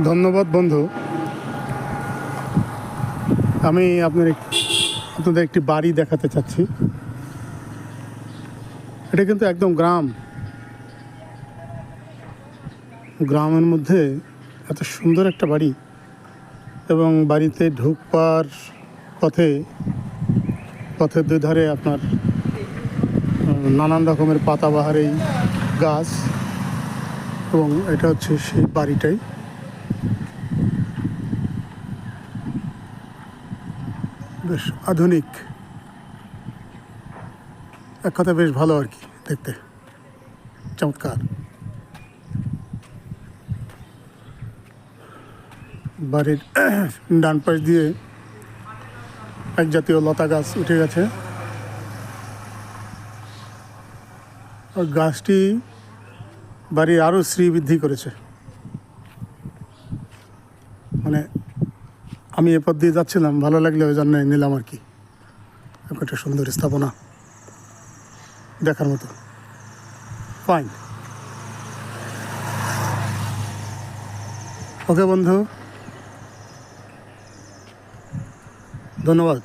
ধন্যবাদ বন্ধু। আমি আপনাদের একটি বাড়ি দেখাতে চাচ্ছি। এটা কিন্তু একদম গ্রামের মধ্যে এত সুন্দর একটা বাড়ি, এবং বাড়িতে ঢুকবার পথের দুই ধারে আপনার নানান রকমের পাতাবাহার এই গাছ, এবং এটা হচ্ছে সেই বাড়িটাই। বেশ আধুনিক, এক কথা বেশ ভালো আর কি, দেখতে চমৎকার। বাড়ির ডান পাশ দিয়ে এক জাতীয় লতা গাছ উঠে গেছে, আর গাছটি বাড়ির আরও শ্রীবৃদ্ধি করেছে। মানে আমি এ পথ দিয়ে যাচ্ছিলাম, ভালো লাগলে ওই জন্য নিলাম আর কি। একটা সুন্দর স্থাপনা, দেখার মতো, ফাইন। ওকে বন্ধু, ধন্যবাদ।